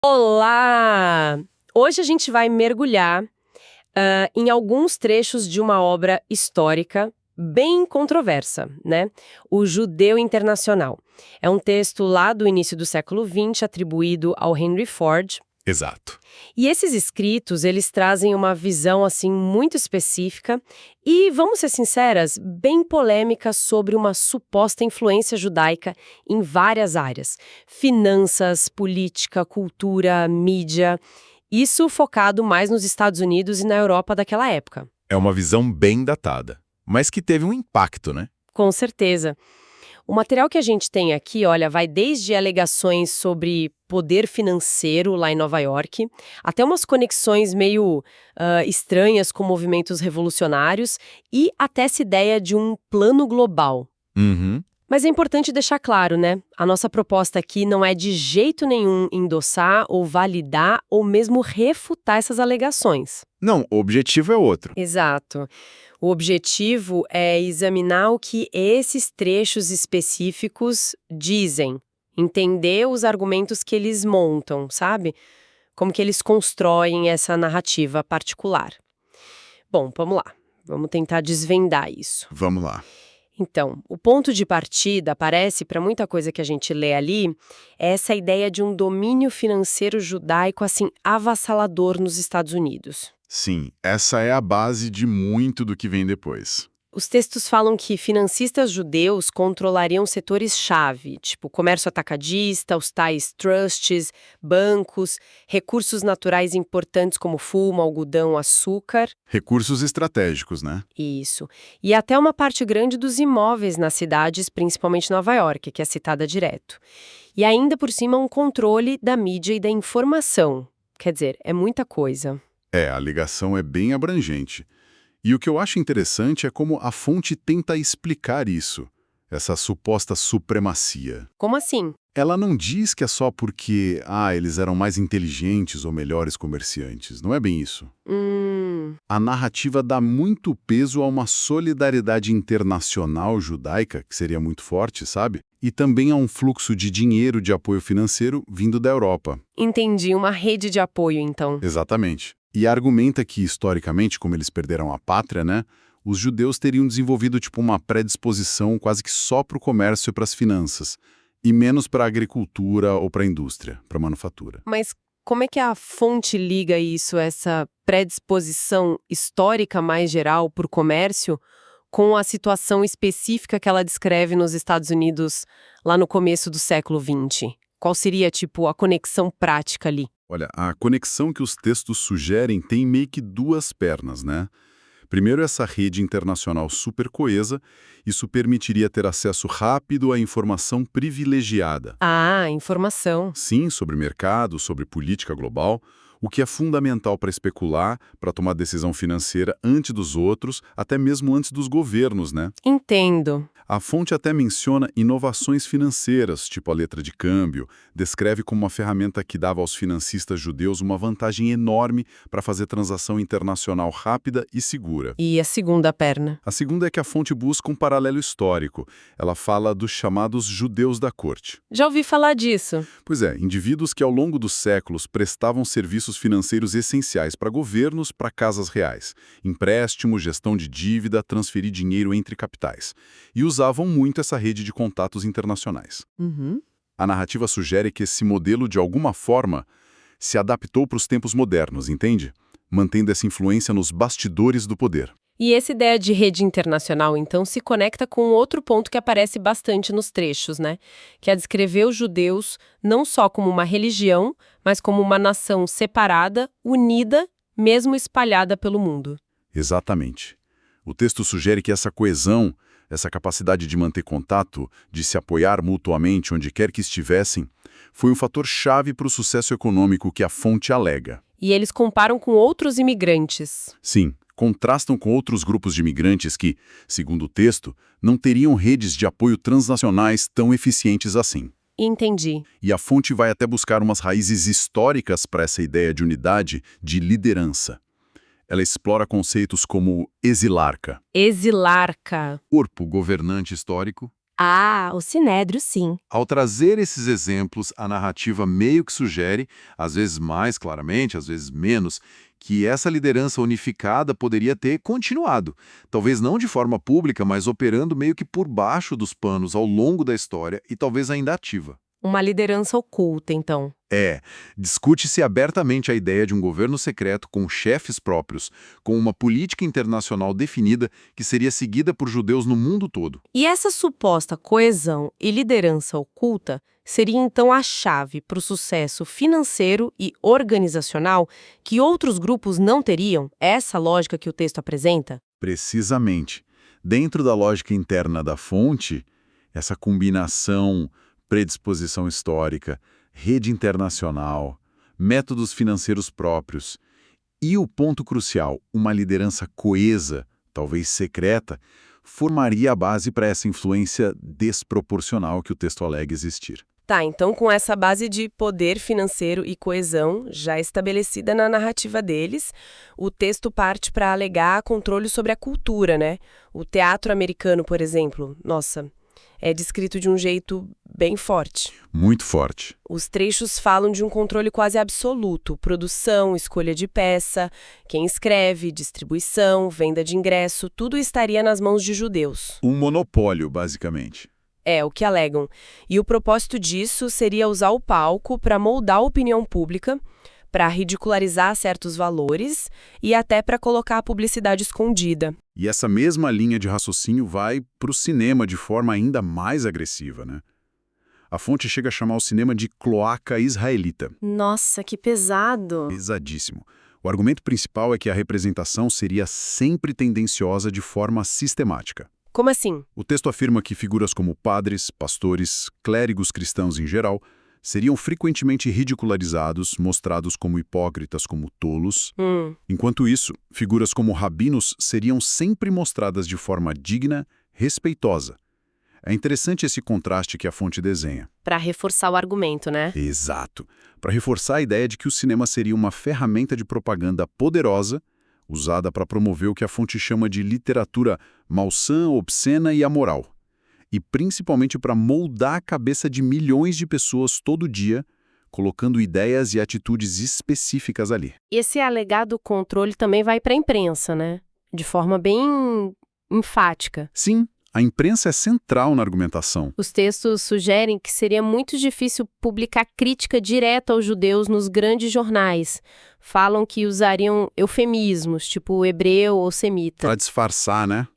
Olá! Hoje a gente vai mergulhar em alguns trechos de uma obra histórica bem controversa, né? O Judeu Internacional. É um texto lá do início do século XX, atribuído ao Henry Ford. Exato. E esses escritos, eles trazem uma visão, assim, muito específica e, vamos ser sinceras, bem polêmica sobre uma suposta influência judaica em várias áreas. Finanças, política, cultura, mídia. Isso focado mais nos Estados Unidos e na Europa daquela época. É uma visão bem datada, mas que teve um impacto, né? Com certeza. O material que a gente tem aqui, olha, vai desde alegações sobre poder financeiro lá em Nova York, até umas conexões meio estranhas com movimentos revolucionários e até essa ideia de um plano global. Uhum. Mas é importante deixar claro, né? A nossa proposta aqui não é de jeito nenhum endossar ou validar ou mesmo refutar essas alegações. Não, o objetivo é outro. Exato. O objetivo é examinar o que esses trechos específicos dizem, entender os argumentos que eles montam, sabe? Como que eles constroem essa narrativa particular. Bom, vamos lá. Vamos tentar desvendar isso. Vamos lá. Então, o ponto de partida, parece, para muita coisa que a gente lê ali, é essa ideia de um domínio financeiro judaico, assim, avassalador nos Estados Unidos. Sim, essa é a base de muito do que vem depois. Os textos falam que financistas judeus controlariam setores-chave, tipo comércio atacadista, os tais trusts, bancos, recursos naturais importantes como fumo, algodão, açúcar. Recursos estratégicos, né? Isso. E até uma parte grande dos imóveis nas cidades, principalmente Nova York, que é citada direto. E ainda por cima um controle da mídia e da informação. Quer dizer, é muita coisa. A ligação é bem abrangente. E o que eu acho interessante é como a fonte tenta explicar isso, essa suposta supremacia. Como assim? Ela não diz que é só porque, eles eram mais inteligentes ou melhores comerciantes. Não é bem isso. A narrativa dá muito peso a uma solidariedade internacional judaica, que seria muito forte, sabe? E também a um fluxo de dinheiro de apoio financeiro vindo da Europa. Entendi, uma rede de apoio, então. Exatamente. E argumenta que, historicamente, como eles perderam a pátria, né, os judeus teriam desenvolvido tipo uma predisposição quase que só para o comércio e para as finanças, e menos para a agricultura ou para a indústria, para a manufatura. Mas como é que a fonte liga isso, essa predisposição histórica mais geral por comércio, com a situação específica que ela descreve nos Estados Unidos lá no começo do século XX? Qual seria, tipo, a conexão prática ali? Olha, a conexão que os textos sugerem tem meio que duas pernas, né? Primeiro, essa rede internacional super coesa, isso permitiria ter acesso rápido à informação privilegiada. Ah, informação. Sim, sobre mercado, sobre política global, o que é fundamental para especular, para tomar decisão financeira antes dos outros, até mesmo antes dos governos, né? Entendo. A fonte até menciona inovações financeiras, tipo a letra de câmbio, descreve como uma ferramenta que dava aos financistas judeus uma vantagem enorme para fazer transação internacional rápida e segura. E a segunda perna? A segunda é que a fonte busca um paralelo histórico. Ela fala dos chamados judeus da corte. Já ouvi falar disso. Pois é, indivíduos que ao longo dos séculos prestavam serviços financeiros essenciais para governos, para casas reais, empréstimo, gestão de dívida, transferir dinheiro entre capitais. E usavam muito essa rede de contatos internacionais. A narrativa sugere que esse modelo, de alguma forma, se adaptou para os tempos modernos, entende? Mantendo essa influência nos bastidores do poder. E essa ideia de rede internacional, então, se conecta com outro ponto que aparece bastante nos trechos, né? Que é descrever os judeus não só como uma religião, mas como uma nação separada, unida, mesmo espalhada pelo mundo. Exatamente. O texto sugere que essa coesão, essa capacidade de manter contato, de se apoiar mutuamente onde quer que estivessem, foi um fator chave para o sucesso econômico que a fonte alega. E eles comparam com outros imigrantes. Sim, contrastam com outros grupos de imigrantes que, segundo o texto, não teriam redes de apoio transnacionais tão eficientes assim. Entendi. E a fonte vai até buscar umas raízes históricas para essa ideia de unidade, de liderança. Ela explora conceitos como exilarca. Exilarca. Corpo governante histórico. Ah, o Sinédrio, sim. Ao trazer esses exemplos, a narrativa meio que sugere, às vezes mais claramente, às vezes menos, que essa liderança unificada poderia ter continuado. Talvez não de forma pública, mas operando meio que por baixo dos panos ao longo da história e talvez ainda ativa. Uma liderança oculta, então. Discute-se abertamente a ideia de um governo secreto com chefes próprios, com uma política internacional definida que seria seguida por judeus no mundo todo. E essa suposta coesão e liderança oculta seria então a chave para o sucesso financeiro e organizacional que outros grupos não teriam? Essa lógica que o texto apresenta? Precisamente. Dentro da lógica interna da fonte, essa combinação predisposição histórica, rede internacional, métodos financeiros próprios e o ponto crucial, uma liderança coesa, talvez secreta, formaria a base para essa influência desproporcional que o texto alega existir. Tá, então com essa base de poder financeiro e coesão já estabelecida na narrativa deles, o texto parte para alegar controle sobre a cultura, né? O teatro americano, por exemplo, nossa, é descrito de um jeito bem forte. Muito forte. Os trechos falam de um controle quase absoluto, produção, escolha de peça, quem escreve, distribuição, venda de ingresso, tudo estaria nas mãos de judeus. Um monopólio, basicamente. É, o que alegam. E o propósito disso seria usar o palco para moldar a opinião pública, para ridicularizar certos valores e até para colocar a publicidade escondida. E essa mesma linha de raciocínio vai para o cinema de forma ainda mais agressiva, né? A fonte chega a chamar o cinema de cloaca israelita. Nossa, que pesado! Pesadíssimo. O argumento principal é que a representação seria sempre tendenciosa de forma sistemática. Como assim? O texto afirma que figuras como padres, pastores, clérigos cristãos em geral, seriam frequentemente ridicularizados, mostrados como hipócritas, como tolos. Enquanto isso, figuras como rabinos seriam sempre mostradas de forma digna, respeitosa. É interessante esse contraste que a fonte desenha. Para reforçar o argumento, né? Exato. Para reforçar a ideia de que o cinema seria uma ferramenta de propaganda poderosa, usada para promover o que a fonte chama de literatura malsã, obscena e amoral. E principalmente para moldar a cabeça de milhões de pessoas todo dia, colocando ideias e atitudes específicas ali. Esse alegado controle também vai para a imprensa, né? De forma bem enfática. Sim, a imprensa é central na argumentação. Os textos sugerem que seria muito difícil publicar crítica direta aos judeus nos grandes jornais. Falam que usariam eufemismos, tipo hebreu ou semita. Para disfarçar, né?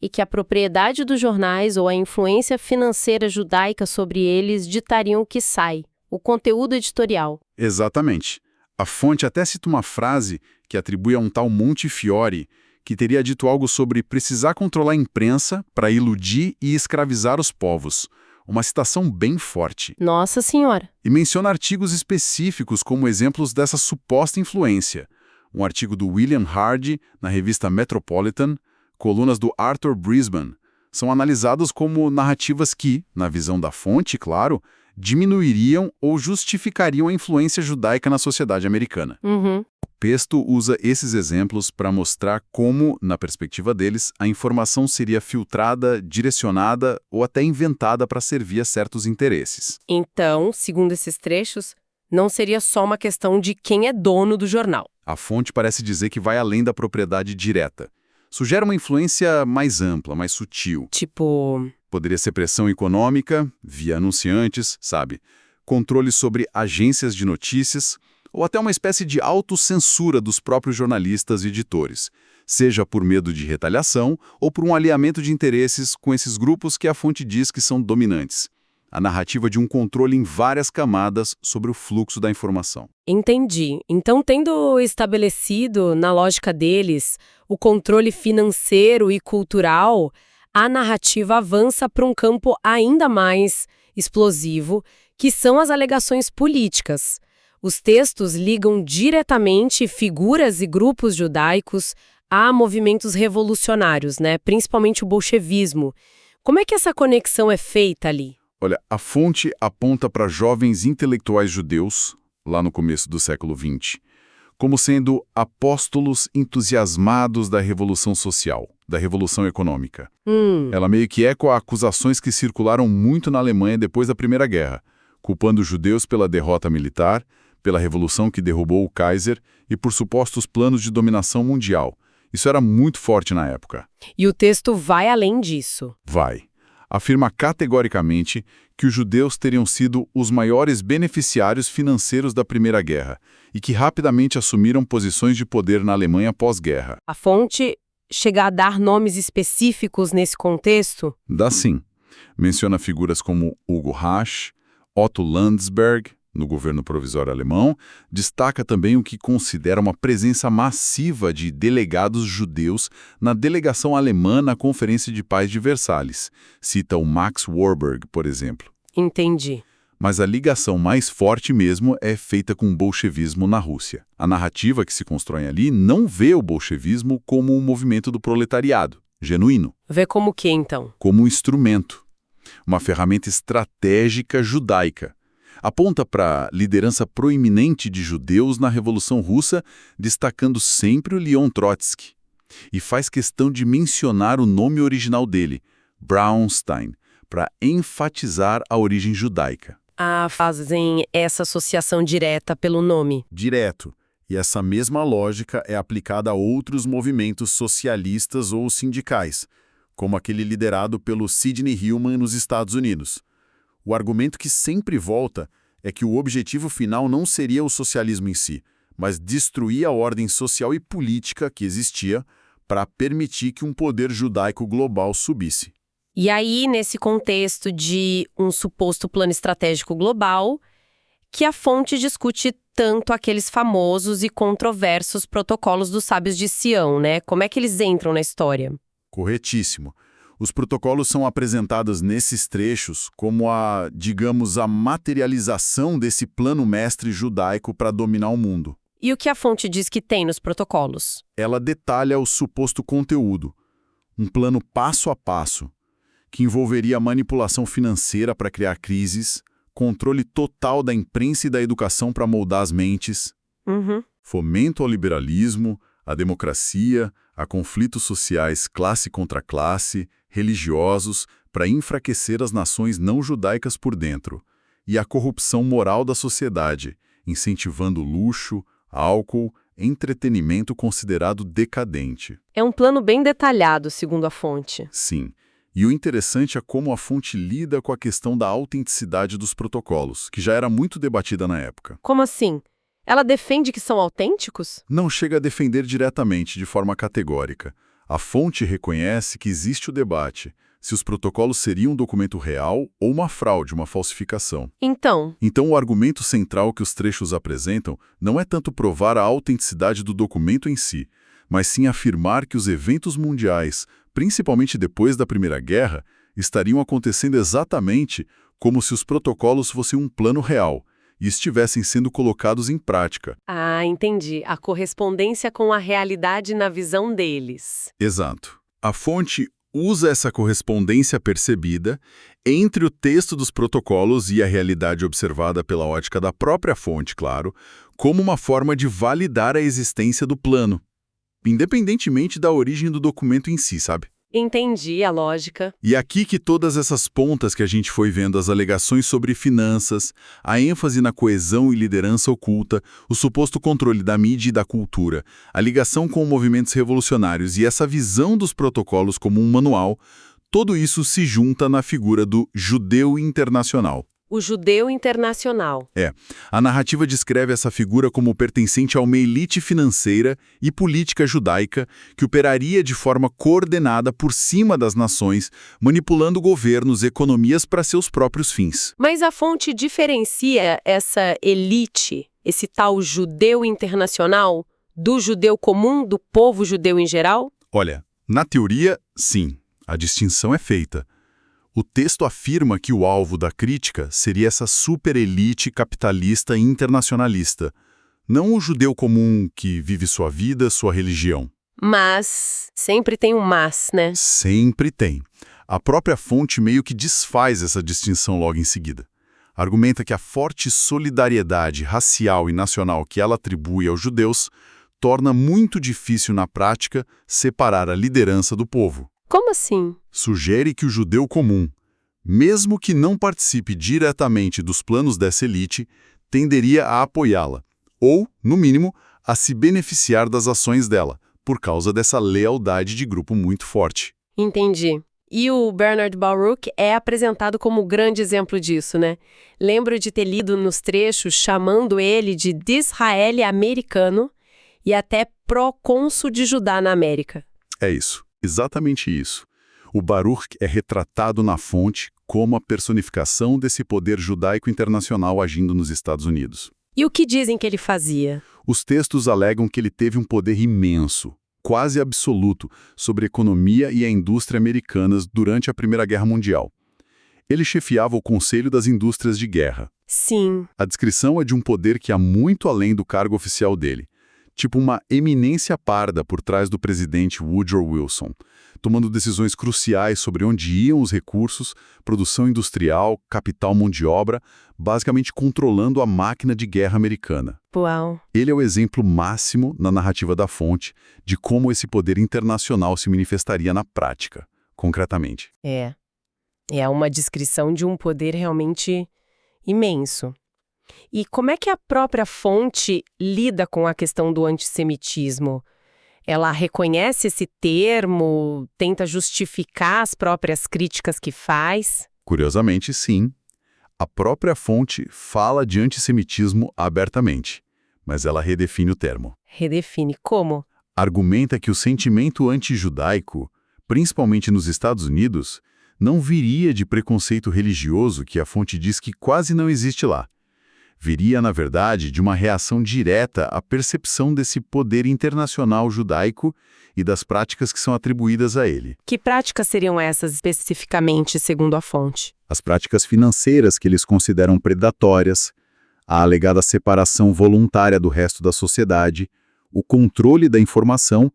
E que a propriedade dos jornais ou a influência financeira judaica sobre eles ditariam o que sai, o conteúdo editorial. Exatamente. A fonte até cita uma frase que atribui a um tal Montefiore, que teria dito algo sobre precisar controlar a imprensa para iludir e escravizar os povos. Uma citação bem forte. Nossa Senhora! E menciona artigos específicos como exemplos dessa suposta influência. Um artigo do William Hardy, na revista Metropolitan, colunas do Arthur Brisbane, são analisados como narrativas que, na visão da fonte, claro, diminuiriam ou justificariam a influência judaica na sociedade americana. O texto usa esses exemplos para mostrar como, na perspectiva deles, a informação seria filtrada, direcionada ou até inventada para servir a certos interesses. Então, segundo esses trechos, não seria só uma questão de quem é dono do jornal. A fonte parece dizer que vai além da propriedade direta. Sugere uma influência mais ampla, mais sutil. Tipo... Poderia ser pressão econômica, via anunciantes, sabe? Controle sobre agências de notícias, ou até uma espécie de autocensura dos próprios jornalistas e editores, seja por medo de retaliação ou por um alinhamento de interesses com esses grupos que a fonte diz que são dominantes. A narrativa de um controle em várias camadas sobre o fluxo da informação. Entendi. Então, tendo estabelecido, na lógica deles, o controle financeiro e cultural, a narrativa avança para um campo ainda mais explosivo, que são as alegações políticas. Os textos ligam diretamente figuras e grupos judaicos a movimentos revolucionários, né? Principalmente o bolchevismo. Como é que essa conexão é feita ali? Olha, a fonte aponta para jovens intelectuais judeus, lá no começo do século XX, como sendo apóstolos entusiasmados da revolução social, da Revolução Econômica. Hum. Ela meio que ecoa acusações que circularam muito na Alemanha depois da Primeira Guerra, culpando os judeus pela derrota militar, pela revolução que derrubou o Kaiser e por supostos planos de dominação mundial. Isso era muito forte na época. E o texto vai além disso. Vai. Afirma categoricamente que os judeus teriam sido os maiores beneficiários financeiros da Primeira Guerra e que rapidamente assumiram posições de poder na Alemanha pós-guerra. A fonte chega a dar nomes específicos nesse contexto? Dá sim. Menciona figuras como Hugo Rasch, Otto Landsberg, no governo provisório alemão, destaca também o que considera uma presença massiva de delegados judeus na delegação alemã na Conferência de Paz de Versalhes. Cita o Max Warburg, por exemplo. Entendi. Mas a ligação mais forte mesmo é feita com o bolchevismo na Rússia. A narrativa que se constrói ali não vê o bolchevismo como um movimento do proletariado, genuíno. Vê como o que, então? Como um instrumento, uma ferramenta estratégica judaica. Aponta para a liderança proeminente de judeus na Revolução Russa, destacando sempre o Leon Trotsky. E faz questão de mencionar o nome original dele, Braunstein, para enfatizar a origem judaica. Ah, fazem essa associação direta pelo nome. Direto. E essa mesma lógica é aplicada a outros movimentos socialistas ou sindicais, como aquele liderado pelo Sidney Hillman nos Estados Unidos. O argumento que sempre volta é que o objetivo final não seria o socialismo em si, mas destruir a ordem social e política que existia para permitir que um poder judaico global subisse. E aí, nesse contexto de um suposto plano estratégico global, que a fonte discute tanto aqueles famosos e controversos protocolos dos sábios de Sião, né? Como é que eles entram na história? Corretíssimo. Os protocolos são apresentados nesses trechos como digamos, a materialização desse plano mestre judaico para dominar o mundo. E o que a fonte diz que tem nos protocolos? Ela detalha o suposto conteúdo, um plano passo a passo, que envolveria manipulação financeira para criar crises, controle total da imprensa e da educação para moldar as mentes, fomento ao liberalismo, à democracia, a conflitos sociais classe contra classe, religiosos, para enfraquecer as nações não judaicas por dentro, e a corrupção moral da sociedade, incentivando luxo, álcool, entretenimento considerado decadente. É um plano bem detalhado, segundo a fonte. Sim. E o interessante é como a fonte lida com a questão da autenticidade dos protocolos, que já era muito debatida na época. Como assim? Ela defende que são autênticos? Não chega a defender diretamente, de forma categórica. A fonte reconhece que existe o debate se os protocolos seriam um documento real ou uma fraude, uma falsificação. Então, O argumento central que os trechos apresentam não é tanto provar a autenticidade do documento em si, mas sim afirmar que os eventos mundiais, principalmente depois da Primeira Guerra, estariam acontecendo exatamente como se os protocolos fossem um plano real e estivessem sendo colocados em prática. entendi. A correspondência com a realidade na visão deles. Exato. A fonte usa essa correspondência percebida entre o texto dos protocolos e a realidade observada pela ótica da própria fonte, claro, como uma forma de validar a existência do plano, independentemente da origem do documento em si, sabe? Entendi a lógica. E aqui que todas essas pontas que a gente foi vendo, as alegações sobre finanças, a ênfase na coesão e liderança oculta, o suposto controle da mídia e da cultura, a ligação com movimentos revolucionários e essa visão dos protocolos como um manual, tudo isso se junta na figura do judeu internacional. O judeu internacional. A narrativa descreve essa figura como pertencente a uma elite financeira e política judaica que operaria de forma coordenada por cima das nações, manipulando governos e economias para seus próprios fins. Mas a fonte diferencia essa elite, esse tal judeu internacional, do judeu comum, do povo judeu em geral? Olha, na teoria, sim, a distinção é feita. O texto afirma que o alvo da crítica seria essa superelite capitalista e internacionalista, não o judeu comum que vive sua vida, sua religião. Mas sempre tem um mas, né? Sempre tem. A própria fonte meio que desfaz essa distinção logo em seguida. Argumenta que a forte solidariedade racial e nacional que ela atribui aos judeus torna muito difícil na prática separar a liderança do povo. Como assim? Sugere que o judeu comum, mesmo que não participe diretamente dos planos dessa elite, tenderia a apoiá-la, ou, no mínimo, a se beneficiar das ações dela, por causa dessa lealdade de grupo muito forte. Entendi. E o Bernard Baruch é apresentado como o grande exemplo disso, né? Lembro de ter lido nos trechos chamando ele de Disraeli americano e até procônsul de Judá na América. É isso, exatamente isso. O Baruch é retratado na fonte como a personificação desse poder judaico internacional agindo nos Estados Unidos. E o que dizem que ele fazia? Os textos alegam que ele teve um poder imenso, quase absoluto, sobre a economia e a indústria americanas durante a Primeira Guerra Mundial. Ele chefiava o Conselho das Indústrias de Guerra. Sim. A descrição é de um poder que ia muito além do cargo oficial dele, tipo uma eminência parda por trás do presidente Woodrow Wilson, tomando decisões cruciais sobre onde iam os recursos, produção industrial, capital mão de obra, basicamente controlando a máquina de guerra americana. Uau. Ele é o exemplo máximo na narrativa da fonte de como esse poder internacional se manifestaria na prática, concretamente. É uma descrição de um poder realmente imenso. E como é que a própria fonte lida com a questão do antissemitismo? Ela reconhece esse termo, tenta justificar as próprias críticas que faz? Curiosamente, sim. A própria fonte fala de antissemitismo abertamente, mas ela redefine o termo. Redefine como? Argumenta que o sentimento anti-judaico, principalmente nos Estados Unidos, não viria de preconceito religioso que a fonte diz que quase não existe lá. Viria, na verdade, de uma reação direta à percepção desse poder internacional judaico e das práticas que são atribuídas a ele. Que práticas seriam essas especificamente, segundo a fonte? As práticas financeiras que eles consideram predatórias, a alegada separação voluntária do resto da sociedade, o controle da informação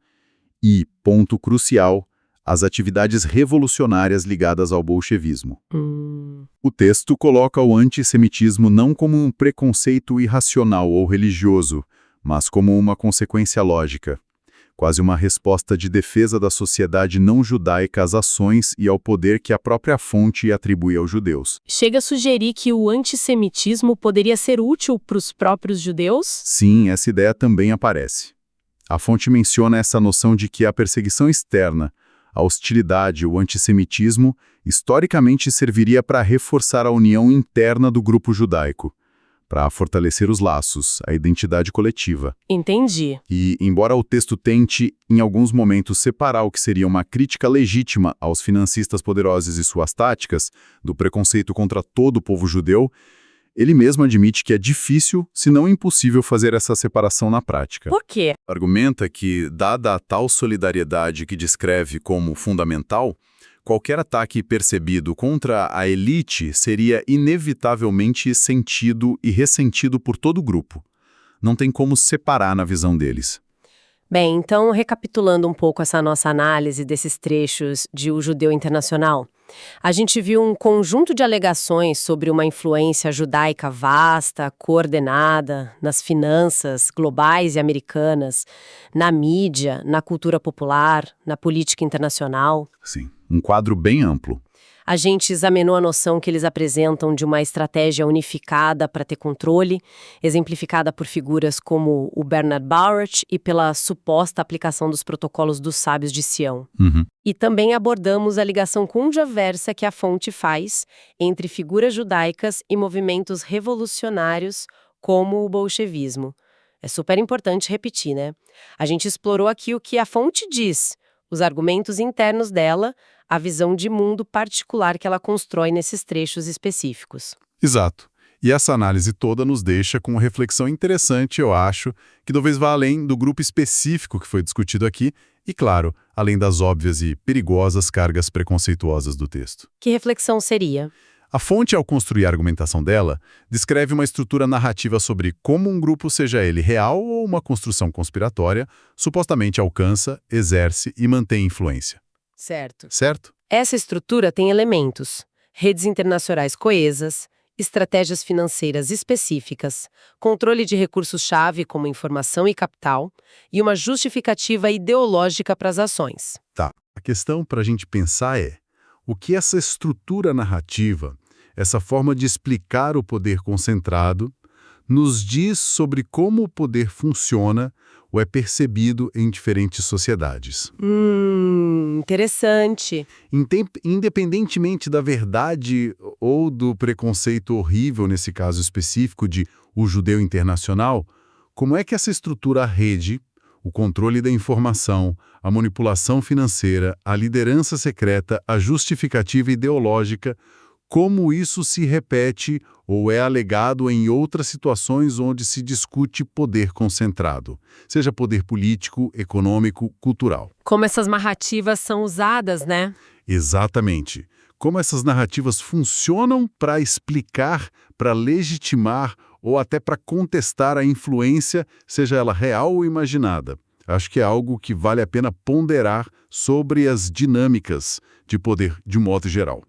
e, ponto crucial, as atividades revolucionárias ligadas ao bolchevismo. O texto coloca o antissemitismo não como um preconceito irracional ou religioso, mas como uma consequência lógica, quase uma resposta de defesa da sociedade não judaica às ações e ao poder que a própria fonte atribui aos judeus. Chega a sugerir que o antissemitismo poderia ser útil para os próprios judeus? Sim, essa ideia também aparece. A fonte menciona essa noção de que a perseguição externa, a hostilidade, o antissemitismo, historicamente serviria para reforçar a união interna do grupo judaico, para fortalecer os laços, a identidade coletiva. Entendi. E, embora o texto tente, em alguns momentos, separar o que seria uma crítica legítima aos financistas poderosos e suas táticas, do preconceito contra todo o povo judeu, ele mesmo admite que é difícil, se não impossível, fazer essa separação na prática. Por quê? Argumenta que, dada a tal solidariedade que descreve como fundamental, qualquer ataque percebido contra a elite seria inevitavelmente sentido e ressentido por todo o grupo. Não tem como separar na visão deles. Bem, então, recapitulando um pouco essa nossa análise desses trechos de O Judeu Internacional, a gente viu um conjunto de alegações sobre uma influência judaica vasta, coordenada, nas finanças globais e americanas, na mídia, na cultura popular, na política internacional. Sim, um quadro bem amplo. A gente examinou a noção que eles apresentam de uma estratégia unificada para ter controle, exemplificada por figuras como o Bernard Baruch e pela suposta aplicação dos protocolos dos sábios de Sião. E também abordamos a ligação controversa que a fonte faz entre figuras judaicas e movimentos revolucionários como o bolchevismo. É super importante repetir, né? A gente explorou aqui o que a fonte diz, os argumentos internos dela, a visão de mundo particular que ela constrói nesses trechos específicos. Exato. E essa análise toda nos deixa com uma reflexão interessante, eu acho, que talvez vá além do grupo específico que foi discutido aqui e, claro, além das óbvias e perigosas cargas preconceituosas do texto. Que reflexão seria? A fonte, ao construir a argumentação dela, descreve uma estrutura narrativa sobre como um grupo, seja ele real ou uma construção conspiratória, supostamente alcança, exerce e mantém influência. Certo. Certo? Essa estrutura tem elementos: redes internacionais coesas, estratégias financeiras específicas, controle de recursos-chave como informação e capital, e uma justificativa ideológica para as ações. Tá. A questão para a gente pensar é o que essa estrutura narrativa, essa forma de explicar o poder concentrado, nos diz sobre como o poder funciona ou é percebido em diferentes sociedades. Interessante. Independentemente da verdade ou do preconceito horrível, nesse caso específico de o judeu internacional, como é que essa estrutura rede, o controle da informação, a manipulação financeira, a liderança secreta, a justificativa ideológica, como isso se repete ou é alegado em outras situações onde se discute poder concentrado, seja poder político, econômico, cultural. Como essas narrativas são usadas, né? Exatamente. Como essas narrativas funcionam para explicar, para legitimar ou até para contestar a influência, seja ela real ou imaginada. Acho que é algo que vale a pena ponderar sobre as dinâmicas de poder de um modo geral.